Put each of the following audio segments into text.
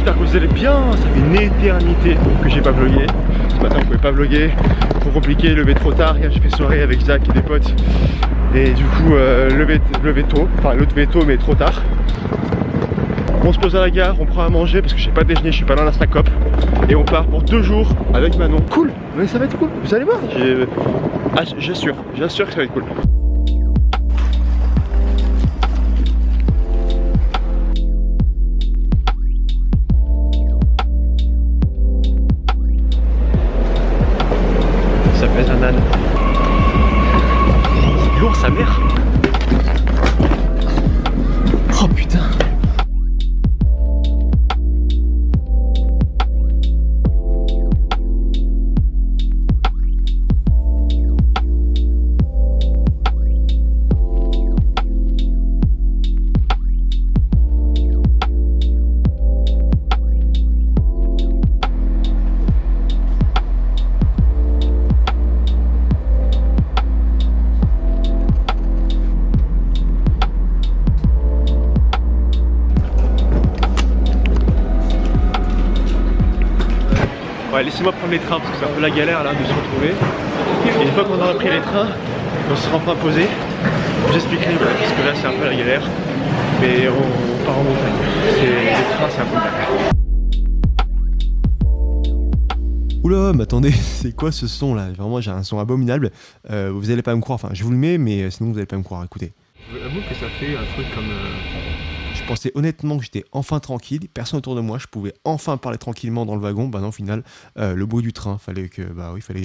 j'espère que vous allez bien. Ça fait une éternité que j'ai pas vlogué. Ce matin on pouvait pas vloguer, trop compliqué, lever trop tard. Hier j'ai fait soirée avec Zach et des potes. Et du coup lever tôt, enfin l'autre tôt mais trop tard. On se pose à la gare, on prend à manger parce que j'ai pas déjeuné, je suis pas dans la Snacop. Et on part pour 2 jours avec Manon. Cool, mais ça va être cool, vous allez voir. J'assure que ça va être cool. Ça pèse un âne. C'est lourd sa mère. Oh putain. Ouais, laissez-moi prendre les trains parce que c'est un peu la galère là de se retrouver. Et une fois qu'on aura pris les trains, on sera enfin posé. Je vous expliquerai parce que là c'est un peu la galère. Mais on part en montagne. Les trains c'est un peu la galère. Oula, mais attendez, c'est quoi ce son là? Vraiment j'ai un son abominable. Vous allez pas me croire, enfin je vous le mets mais sinon vous allez pas me croire, écoutez. J'avoue que ça fait un truc comme... Je pensais honnêtement que j'étais enfin tranquille, personne autour de moi, je pouvais enfin parler tranquillement dans le wagon. Bah non, au final, le bruit du train, fallait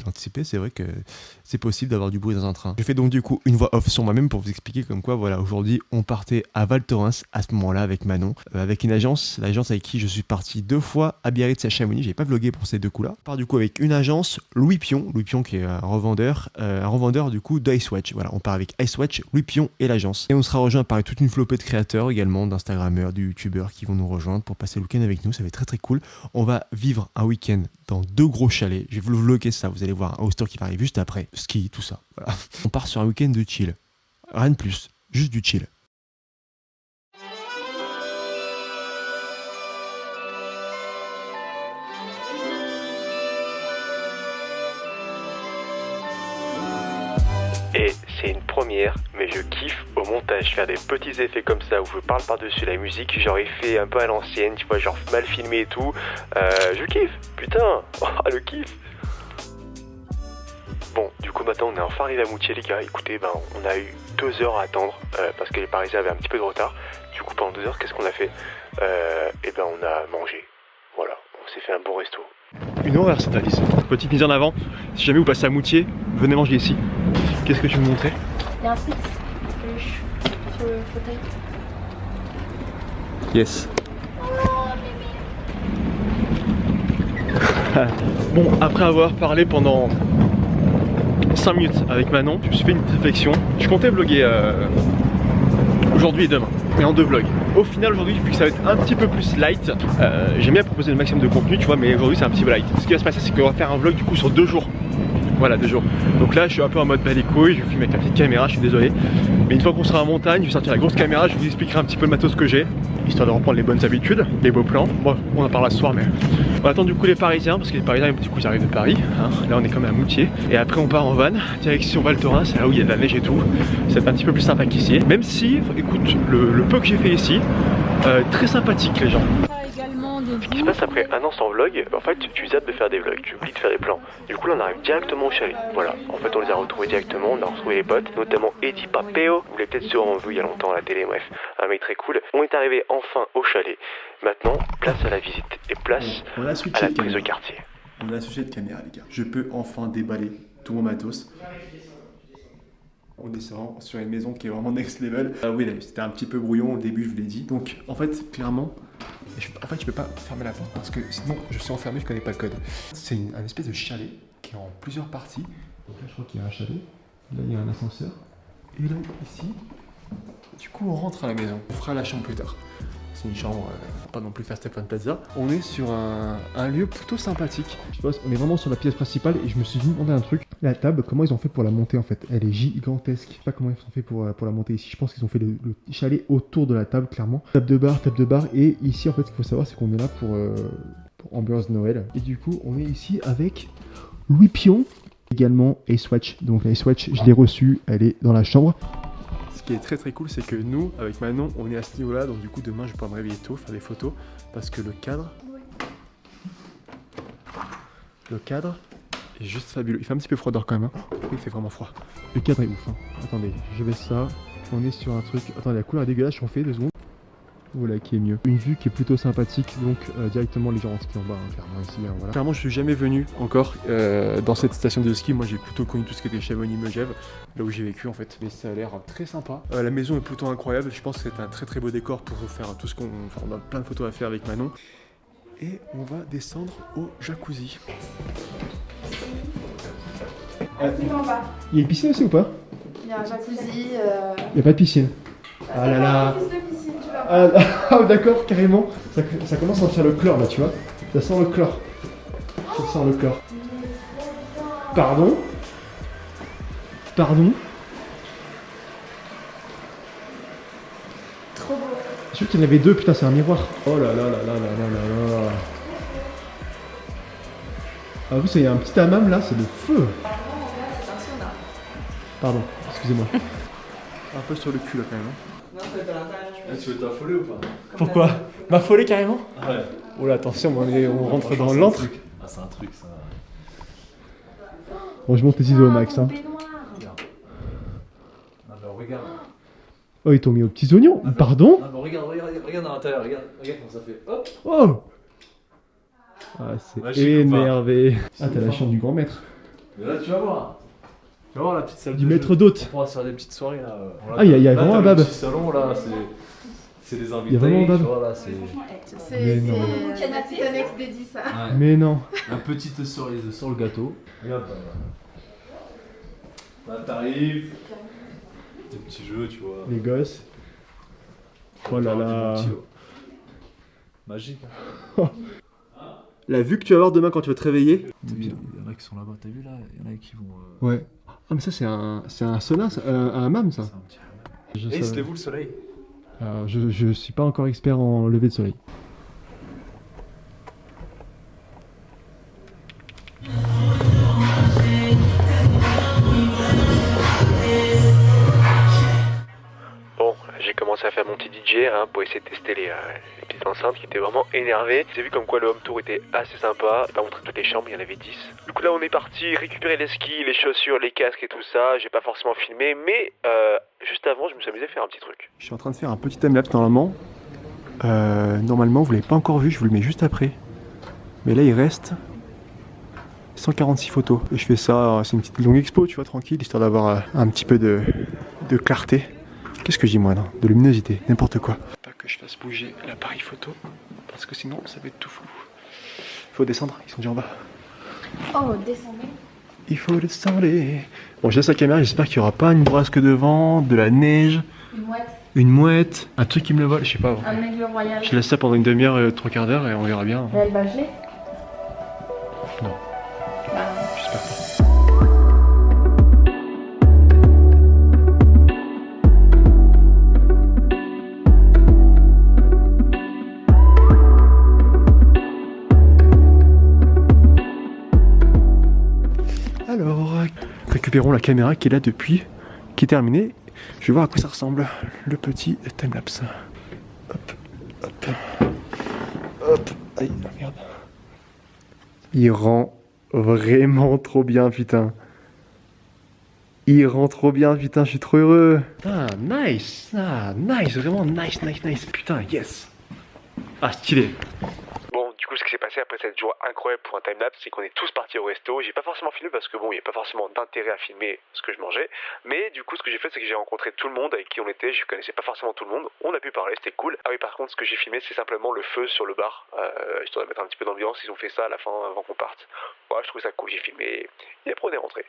l'anticiper. C'est vrai que c'est possible d'avoir du bruit dans un train. J'ai fait donc du coup une voix off sur moi-même pour vous expliquer comme quoi, voilà, aujourd'hui on partait à Val Thorens à ce moment-là avec Manon, avec une agence, l'agence avec qui je suis parti 2 fois à Biarritz et à Chamonix. J'ai pas vlogué pour ces 2 coups-là. Je pars du coup avec une agence, Louis Pion qui est un revendeur du coup d'Icewatch. Voilà, on part avec Icewatch, Louis Pion et l'agence. Et on sera rejoint par toute une flopée de créateurs également, d'instagrammeurs, de youtubeurs qui vont nous rejoindre pour passer le week-end avec nous. Ça va être très très cool. On va vivre un week-end dans 2 gros chalets. Je vais vous vlogger ça. Vous allez voir un hoster qui va arriver juste après. Ski, tout ça. Voilà. On part sur un week-end de chill. Rien de plus. Juste du chill. Et c'est une première, mais je kiffe au montage faire des petits effets comme ça où je parle par-dessus la musique, genre effet un peu à l'ancienne, tu vois, genre mal filmé et tout. Je kiffe, putain, oh, le kiff. Bon, du coup maintenant on est enfin arrivé à Moutier les gars. Écoutez, on a eu 2 heures à attendre parce que les Parisiens avaient un petit peu de retard. Du coup pendant 2 heures, qu'est-ce qu'on a fait? On a mangé. Voilà, on s'est fait un bon resto. Une horreur cette Alice. Petite mise en avant, si jamais vous passez à Moutier, venez manger ici. Qu'est-ce que tu me montrais? Il y a un site sur le fauteuil. Yes. Bon, après avoir parlé pendant 5 minutes avec Manon, je me suis fait une petite réflexion. Je comptais vlogger aujourd'hui et demain, mais en 2 vlogs. Au final aujourd'hui, vu que ça va être un petit peu plus light, j'aime bien proposer le maximum de contenu, tu vois, mais aujourd'hui c'est un petit peu light. Ce qui va se passer, c'est qu'on va faire un vlog du coup sur 2 jours. Voilà, 2 jours. Donc là je suis un peu en mode bas les couilles, je filme avec la petite caméra, je suis désolé. Mais une fois qu'on sera en montagne, je vais sortir la grosse caméra, je vous expliquerai un petit peu le matos que j'ai, histoire de reprendre les bonnes habitudes, les beaux plans. Bon, on en parlera ce soir, mais on attend du coup les Parisiens, parce que les Parisiens du coup ils arrivent de Paris, hein. Là on est quand même à Moutier. Et après on part en van, direction Val Thorens, c'est là où il y a de la neige et tout. C'est un petit peu plus sympa qu'ici. Même si, écoute, le peu que j'ai fait ici, très sympathique les gens. Ce qui se passe après 1 an sans vlog, en fait tu zappes de faire des vlogs, tu oublies de faire des plans. Du coup là on arrive directement au chalet. Voilà, en fait on les a retrouvés directement, on a retrouvé les potes, notamment Eddie Papeo, vous l'avez peut-être sûrement vu il y a longtemps à la télé, bref, un mec très cool. On est arrivé enfin au chalet. Maintenant, place à la visite et place à la prise de quartier. On a switché de caméra les gars. Je peux enfin déballer tout mon matos. On est sur une maison qui est vraiment next level. Oui, c'était un petit peu brouillon au début, je vous l'ai dit. Donc, en fait, clairement, je peux pas fermer la porte parce que sinon, je suis enfermé, je connais pas le code. C'est un espèce de chalet qui est en plusieurs parties. Donc là, je crois qu'il y a un chalet. Là, il y a un ascenseur. Et là, ici, du coup, on rentre à la maison. On fera la chambre plus tard. c'est une chambre, pas non plus faire Stéphane Plaza. On est sur un lieu plutôt sympathique. Je pense, on est vraiment sur la pièce principale et je me suis demandé un truc. La table, comment ils ont fait pour la monter en fait? Elle est gigantesque. Je sais pas comment ils ont fait pour la monter ici. Je pense qu'ils ont fait le chalet autour de la table, clairement. Table de bar. Et ici, en fait, ce qu'il faut savoir, c'est qu'on est là pour ambiance Noël. Et du coup, on est ici avec Louis Pion, également Ace Watch. Donc Ace Watch, je l'ai reçue, elle est dans la chambre. Ce qui est très très cool, c'est que nous, avec Manon, on est à ce niveau-là. Donc du coup, demain, je vais pouvoir me réveiller tôt, faire des photos. Parce que le cadre est juste fabuleux. Il fait un petit peu froid dehors quand même. Hein. Il fait vraiment froid. Le cadre est ouf. Hein. Attendez, je baisse ça. On est sur un truc... Attendez, la couleur est dégueulasse, j'en fais 2 secondes. Voilà qui est mieux. Une vue qui est plutôt sympathique, donc directement les gens en ski en bas, hein, clairement ici. Hein, voilà. Clairement, je suis jamais venu encore dans cette station de ski. Moi, j'ai plutôt connu tout ce qui était Chamonix-Megève, là où j'ai vécu en fait. Mais ça a l'air très sympa. La maison est plutôt incroyable. Je pense que c'est un très très beau décor pour faire tout ce qu'on. Enfin, on a plein de photos à faire avec Manon. Et on va descendre au jacuzzi. Plus en bas. Il y a une piscine aussi ou pas? Il y a un jacuzzi. Il n'y a pas de piscine. Ah là là. Piscine, tu vas Ah d'accord, carrément. Ça commence à sentir le chlore là, tu vois. Ça sent le chlore. Ça sent le chlore. Pardon? Pardon? Trop beau. Je suis sûr qu'il y en avait 2, putain, c'est un miroir. Oh là là là là là là là là. Ah oui, il y a un petit hammam là, c'est le feu. C'est un sauna. Pardon, excusez-moi. Un peu sur le cul là quand même. Hein. Non, ça va être à l'intérieur. Tu veux t'affoler ou pas? Pourquoi? M'affoler carrément? Ouais. Oh là, attention, on rentre dans l'antre. Ah, c'est un truc ça. Bon, je monte les ciseaux au max. Hein. Regarde. Ah bah regarde. Oh, ils t'ont mis aux petits oignons. Pardon? Ah bah regarde à l'intérieur, regarde comment ça fait. Hop. Oh! Ah, c'est Magique énervé. Ah, t'as la chambre du grand maître. Mais là tu vas voir. Tu vas voir la petite salle Du de maître jeu. d'hôte. On pourra se faire des petites soirées là. Ah, il y a là, vraiment t'as un le bab. petit salon là, c'est les invités. Il y a vraiment un bab. Tu vois là, c'est. Mais non. C'est la petite annexe dédiée ça. Ouais. Mais non. La petite cerise sur le gâteau. Regarde là. Là t'arrives. Des petits jeux, tu vois. Les gosses. Oh là là. Magique. La vue que tu vas avoir demain quand tu vas te réveiller. Il y en a qui sont là-bas, t'as vu là? Il y en a qui vont. Ouais. Ah mais ça c'est un sauna, un hammam ça. C'est un petit hammam. Je Et il se savais. lève où le soleil? Alors, je suis pas encore expert en lever de soleil. Bon, j'ai commencé à faire mon petit DJ hein, pour essayer de tester les petites enceintes qui étaient vraiment énervées. J'ai vu comme quoi le home tour était assez sympa. J'ai pas montré toutes les chambres, il y en avait 10. Du coup là on est parti récupérer les skis, les chaussures, les casques et tout ça. J'ai pas forcément filmé, mais juste avant je me suis amusé à faire un petit truc. Je suis en train de faire un petit timelapse normalement. Normalement vous l'avez pas encore vu, je vous le mets juste après. Mais là il reste 146 photos. Et je fais ça, c'est une petite longue expo, tu vois, tranquille, histoire d'avoir un petit peu de clarté. Qu'est-ce que je dis moi, non? De luminosité, n'importe quoi. Pas que je fasse bouger l'appareil photo, parce que sinon ça va être tout flou. Faut descendre, ils sont déjà en bas. Oh, descendez. Il faut descendre. Bon, je laisse la caméra, j'espère qu'il n'y aura pas une bourrasque de vent, de la neige, une mouette, un truc qui me le vole, je sais pas. Un aigle royal. Je laisse ça pendant une demi-heure, 3 quarts d'heure et on verra bien. Mais elle va geler? Non. Bah, J'espère pas. Alors, récupérons la caméra qui est là depuis, qui est terminée. Je vais voir à quoi ça ressemble, le petit timelapse. Hop, hop, hop, aïe, regarde. Il rend vraiment trop bien, putain. Il rend trop bien, putain, je suis trop heureux. Ah, nice, vraiment nice, putain, yes. Ah, stylé. Bon, du coup, ce qui s'est passé après cette journée incroyable pour un timelapse, c'est qu'on est tous partis au resto. J'ai pas forcément filmé parce que bon, il n'y a pas forcément d'intérêt à filmer ce que je mangeais. Mais du coup, ce que j'ai fait, c'est que j'ai rencontré tout le monde avec qui on était. Je connaissais pas forcément tout le monde. On a pu parler, c'était cool. Ah oui, par contre, ce que j'ai filmé, c'est simplement le feu sur le bar. Histoire de mettre un petit peu d'ambiance. Ils ont fait ça à la fin avant qu'on parte. Ouais, je trouve ça cool. J'ai filmé et après on est rentré.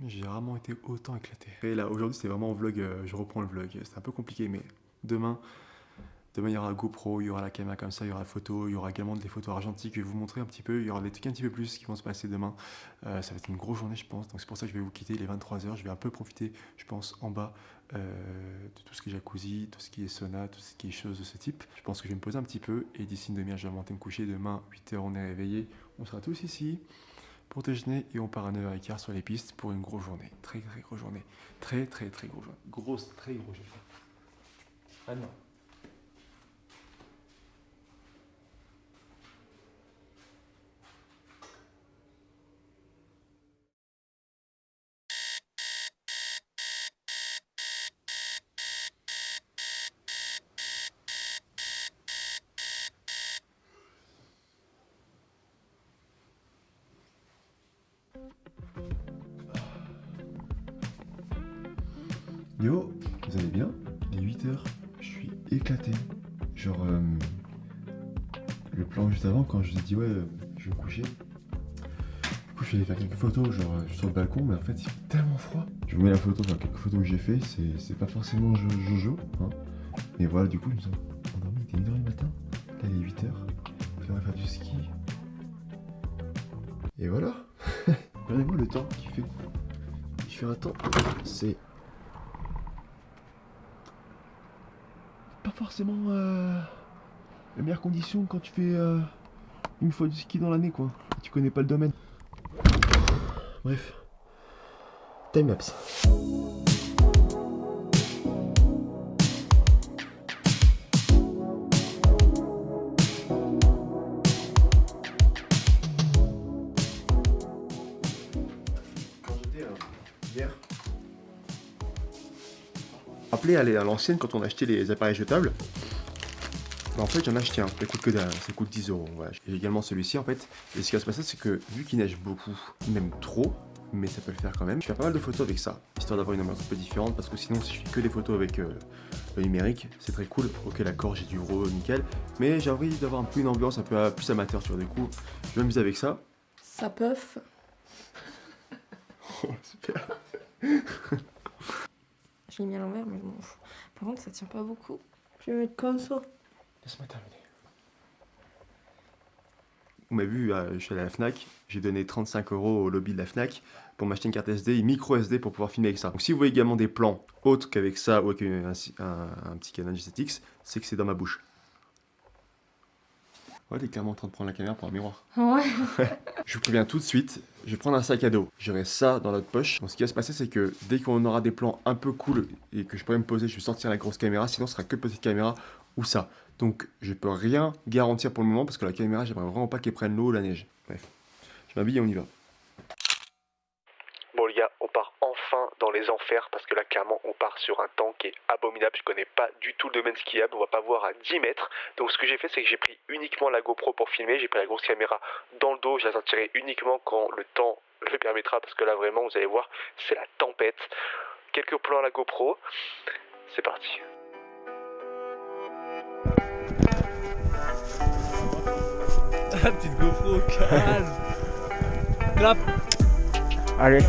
J'ai rarement été autant éclaté. Et là, aujourd'hui, c'est vraiment un vlog, je reprends le vlog. C'est un peu compliqué, mais demain, il y aura la GoPro, il y aura la caméra comme ça, il y aura la photo, il y aura également des photos argentiques. Je vais vous montrer un petit peu, il y aura des trucs un petit peu plus qui vont se passer demain. Ça va être une grosse journée, je pense. Donc c'est pour ça que je vais vous quitter, il est 23h. Je vais un peu profiter, je pense, en bas de tout ce qui est jacuzzi, tout ce qui est sauna, tout ce qui est choses de ce type. Je pense que je vais me poser un petit peu et d'ici une demi-heure, je vais monter me coucher. Demain, 8h, on est réveillés. On sera tous ici pour déjeuner et on part à 9h15 sur les pistes pour une grosse journée. Très grosse journée. Très grosse journée. Grosse, très grosse journée. Ah non. Yo, vous allez bien? Il est 8h, je suis éclaté. Genre, le plan juste avant, quand je vous ai dit ouais, je vais me coucher. Du coup, je suis allé faire quelques photos, genre sur le balcon, mais en fait, il fait tellement froid. Je vous mets la photo, enfin quelques photos que j'ai fait, c'est pas forcément Jojo, hein. Mais voilà, du coup, je me suis endormi, il était 1h du matin. Là, il est 8h. Puis on va faire du ski. Et voilà. Regardez-moi le temps qu'il fait. Il fait un temps, c'est pas forcément les meilleures conditions quand tu fais une fois du ski dans l'année, quoi. Tu connais pas le domaine. Bref. Timelapse. Quand j'étais hier, rappelez à l'ancienne quand on achetait les appareils jetables. Bah en fait j'en ai acheté un, ça coûte que dalle, ça coûte 10 €. Voilà. J'ai également celui-ci en fait. Et ce qui va se passer c'est que vu qu'il neige beaucoup, même trop, mais ça peut le faire quand même, je fais pas mal de photos avec ça, histoire d'avoir une ambiance un peu différente, parce que sinon si je fais que des photos avec le numérique, c'est très cool. Ok, l'accord, j'ai du RAW, nickel, mais j'ai envie d'avoir un peu une ambiance un peu plus amateur, tu vois. Du coup, je vais m'amuser avec ça. Ça puff. Oh, super. Je l'ai mis à l'envers, mais bon. Par contre, ça tient pas beaucoup. Je vais mettre comme ça. Laisse-moi terminer. Vous m'avez vu, je suis allé à la FNAC, j'ai donné 35 € au lobby de la FNAC pour m'acheter une carte SD, une micro SD pour pouvoir filmer avec ça. Donc si vous voyez également des plans autres qu'avec ça ou avec un petit Canon G7X, c'est que c'est dans ma bouche. Ouais, t'es clairement en train de prendre la caméra pour un miroir. Ouais. Je vous préviens tout de suite, je vais prendre un sac à dos. J'aurai ça dans notre poche. Donc ce qui va se passer, c'est que dès qu'on aura des plans un peu cool et que je pourrai me poser, je vais sortir la grosse caméra. Sinon, ce sera que petite caméra ou ça. Donc je peux rien garantir pour le moment parce que la caméra, j'aimerais vraiment pas qu'elle prenne l'eau ou la neige. Bref, je m'habille et on y va. Bon les gars, on part enfin dans les enfers parce que là clairement on part sur un temps qui est abominable. Je connais pas du tout le domaine skiable, on va pas voir à 10 mètres. Donc ce que j'ai fait, c'est que j'ai pris uniquement la GoPro pour filmer. J'ai pris la grosse caméra dans le dos, je la sortirai uniquement quand le temps le permettra, parce que là vraiment vous allez voir, c'est la tempête. Quelques plans à la GoPro, c'est parti. La petite GoPro, calme. Clap. Allez.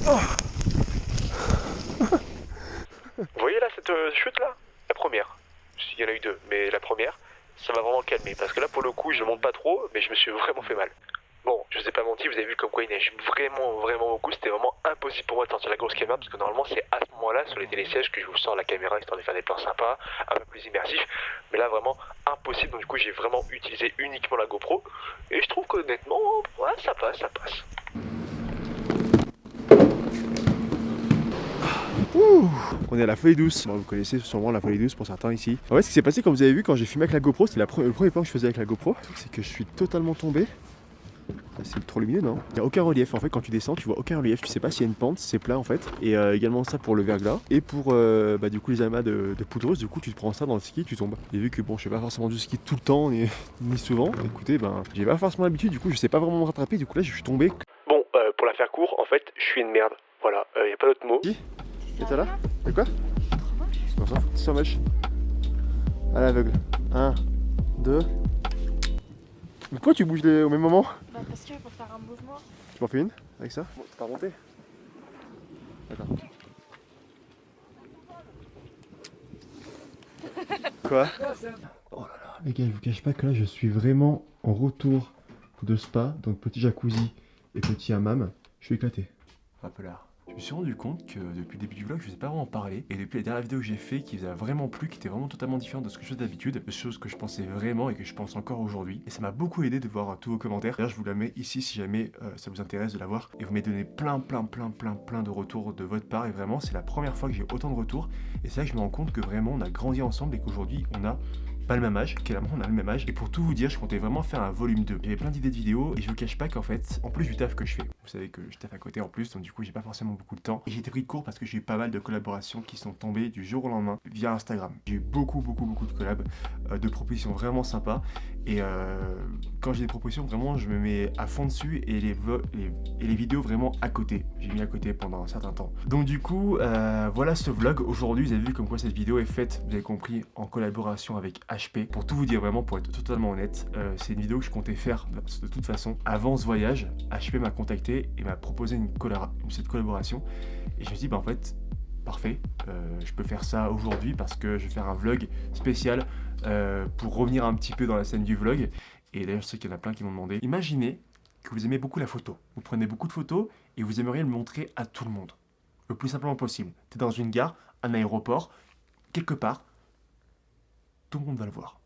Oh. Vous voyez là cette chute là? La première. Il y en a eu deux, mais la première, ça m'a vraiment calmé. Parce que là pour le coup je monte pas trop, mais je me suis vraiment fait mal. Bon, je vous ai pas menti, vous avez vu comme quoi il neige vraiment beaucoup. C'était vraiment impossible pour moi de sortir la grosse caméra, parce que normalement c'est à ce moment-là sur les télésièges que je vous sors la caméra histoire de faire des plans sympas, un peu plus immersifs. Mais là vraiment impossible, donc du coup j'ai vraiment utilisé uniquement la GoPro. Et je trouve qu'honnêtement, ouais, ça passe. Ouh, on est à la Folie Douce. Bon, vous connaissez sûrement la Folie Douce pour certains ici. En fait, ce qui s'est passé, comme vous avez vu, quand j'ai filmé avec la GoPro, c'était le premier plan que je faisais avec la GoPro. C'est que je suis totalement tombé. C'est trop lumineux, non? Il n'y a aucun relief. En fait, quand tu descends, tu vois aucun relief. Tu sais pas s'il y a une pente, c'est plat en fait. Et également ça pour le verglas. Et pour du coup les amas de poudreuse. Du coup, tu te prends ça dans le ski, tu tombes. Et vu que bon, je fais pas forcément du ski tout le temps ni souvent. Écoutez, j'ai pas forcément l'habitude. Du coup, je sais pas vraiment me rattraper. Du coup, là, je suis tombé. Bon, pour la faire court, en fait, je suis une merde. Voilà, y a pas d'autre mot. Et t'as là? C'est quoi? On s'en fout, sur mèche. À l'aveugle. 1, 2. Mais pourquoi tu bouges au même moment? Bah parce que pour faire un mouvement. Tu m'en fais une avec ça? Bon, t'es pas remonté? Attends. Quoi? Oh là là, les gars, je vous cache pas que là je suis vraiment en retour de spa, donc petit jacuzzi et petit hammam. Je suis éclaté. Hop là. Je me suis rendu compte que depuis le début du vlog, je ne vous ai pas vraiment parlé. Et depuis la dernière vidéo que j'ai fait, qui vous a vraiment plu, qui était vraiment totalement différente de ce que je fais d'habitude, de choses que je pensais vraiment et que je pense encore aujourd'hui. Et ça m'a beaucoup aidé de voir tous vos commentaires. D'ailleurs, je vous la mets ici si jamais ça vous intéresse de la voir. Et vous m'avez donné plein de retours de votre part. Et vraiment, c'est la première fois que j'ai autant de retours. Et c'est là que je me rends compte que vraiment, on a grandi ensemble et qu'aujourd'hui, on a pas le même âge, clairement on a le même âge, et pour tout vous dire, je comptais vraiment faire un volume 2. J'avais plein d'idées de vidéos, et je vous cache pas qu'en fait, en plus du taf que je fais, vous savez que je taffe à côté en plus, donc du coup j'ai pas forcément beaucoup de temps, et j'ai été pris de court parce que j'ai eu pas mal de collaborations qui sont tombées du jour au lendemain via Instagram. J'ai eu beaucoup de collabs, de propositions vraiment sympas, et quand j'ai des propositions, vraiment je me mets à fond dessus, et les vidéos vraiment à côté. J'ai mis à côté pendant un certain temps. Donc du coup, voilà ce vlog. Aujourd'hui, vous avez vu comme quoi cette vidéo est faite, vous avez compris, en collaboration avec HP. Pour tout vous dire vraiment, pour être totalement honnête, c'est une vidéo que je comptais faire de toute façon. Avant ce voyage, HP m'a contacté et m'a proposé cette collaboration. Et je me suis dit, bah en fait, parfait, je peux faire ça aujourd'hui parce que je vais faire un vlog spécial pour revenir un petit peu dans la scène du vlog. Et d'ailleurs, je sais qu'il y en a plein qui m'ont demandé. Imaginez que vous aimez beaucoup la photo. Vous prenez beaucoup de photos et vous aimeriez le montrer à tout le monde. Le plus simplement possible. Tu es dans une gare, un aéroport, quelque part, tout le monde va le voir.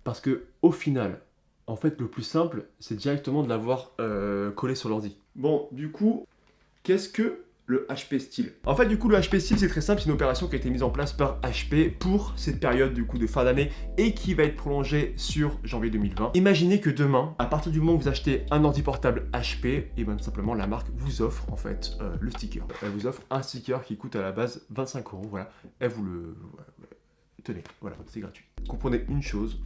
Parce que au final, en fait, le plus simple, c'est directement de l'avoir collé sur l'ordi. Bon, du coup, qu'est-ce que le HP Style? En fait, du coup, le HP Style, c'est très simple, c'est une opération qui a été mise en place par HP pour cette période du coup de fin d'année et qui va être prolongée sur janvier 2020. Imaginez que demain, à partir du moment où vous achetez un ordi portable HP, et bien tout simplement la marque vous offre en fait le sticker. Elle vous offre un sticker qui coûte à la base 25 €, voilà. Elle vous le... Tenez, voilà, c'est gratuit. Comprenez une chose,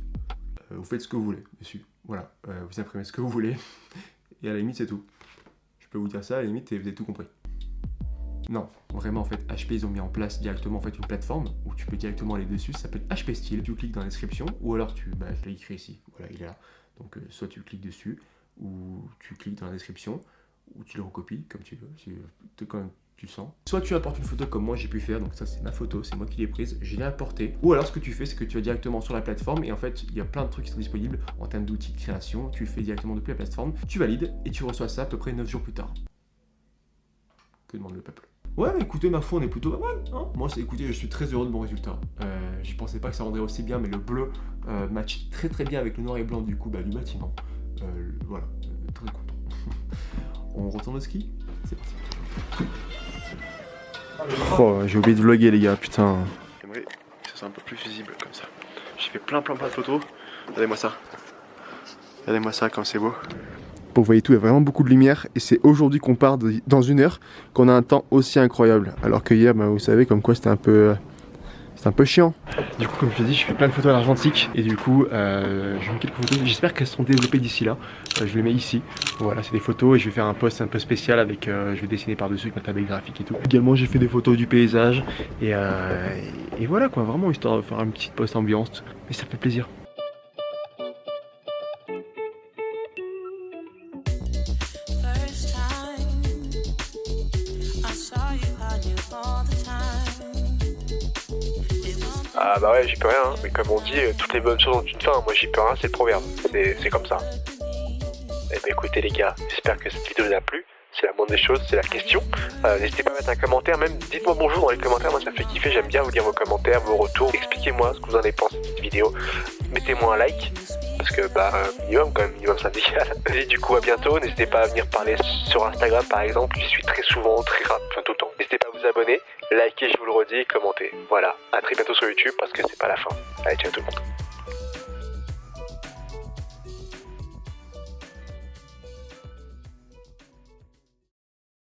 vous faites ce que vous voulez dessus, voilà, vous imprimez ce que vous voulez, et à la limite c'est tout. Je peux vous dire ça à la limite et vous avez tout compris. Non, vraiment en fait, HP ils ont mis en place directement en fait une plateforme où tu peux directement aller dessus, ça s'appelle HP Style, tu cliques dans la description, ou alors je l'ai écrit ici, voilà il est là, donc soit tu cliques dessus, ou tu cliques dans la description, ou tu le recopies comme tu veux, quand tu le sens. Soit tu apportes une photo comme moi j'ai pu faire, donc ça c'est ma photo, c'est moi qui l'ai prise, je l'ai apportée. Ou alors ce que tu fais, c'est que tu vas directement sur la plateforme et en fait il y a plein de trucs qui sont disponibles en termes d'outils de création. Tu le fais directement depuis la plateforme, tu valides et tu reçois ça à peu près 9 jours plus tard. Que demande le peuple? Ouais, mais écoutez, ma foi, on est plutôt pas mal. Hein, moi, écoutez, je suis très heureux de mon résultat. Je pensais pas que ça rendrait aussi bien, mais le bleu match très bien avec le noir et blanc du coup du bâtiment. Voilà, très content. On retourne au ski? C'est parti. Oh, j'ai oublié de vlogger les gars, putain. J'aimerais que ça soit un peu plus visible comme ça. J'ai fait plein de photos. Regardez-moi ça. Regardez-moi ça comme c'est beau. Vous voyez tout, il y a vraiment beaucoup de lumière et c'est aujourd'hui qu'on part dans une heure qu'on a un temps aussi incroyable. Alors que hier, vous savez, comme quoi c'était un peu chiant. Du coup, comme je l'ai dit, je fais plein de photos à l'argentique et du coup, je mets quelques photos. J'espère qu'elles seront développées d'ici là. Je les mets ici. Voilà, c'est des photos et je vais faire un post un peu spécial avec, je vais dessiner par-dessus avec ma tablette graphique et tout. Également, j'ai fait des photos du paysage et voilà quoi, vraiment histoire de faire une petite post ambiance. Et ça fait plaisir. Ah bah ouais, j'y peux rien, hein. Mais comme on dit, toutes les bonnes choses ont une fin, moi j'y peux rien, c'est le proverbe, c'est comme ça. Eh bah écoutez les gars, j'espère que cette vidéo vous a plu, c'est la moindre des choses, c'est la question. N'hésitez pas à mettre un commentaire, même dites-moi bonjour dans les commentaires, moi ça me fait kiffer, j'aime bien vous lire vos commentaires, vos retours, expliquez-moi ce que vous en avez pensé de cette vidéo, mettez-moi un like, parce que minimum quand même, minimum syndical. Et du coup à bientôt, n'hésitez pas à venir parler sur Instagram par exemple, j'y suis très souvent, tout le temps. N'hésitez pas à vous abonner, likez, je vous le redis, commentez. Voilà, à très bientôt sur YouTube parce que c'est pas la fin. Allez, ciao tout le monde.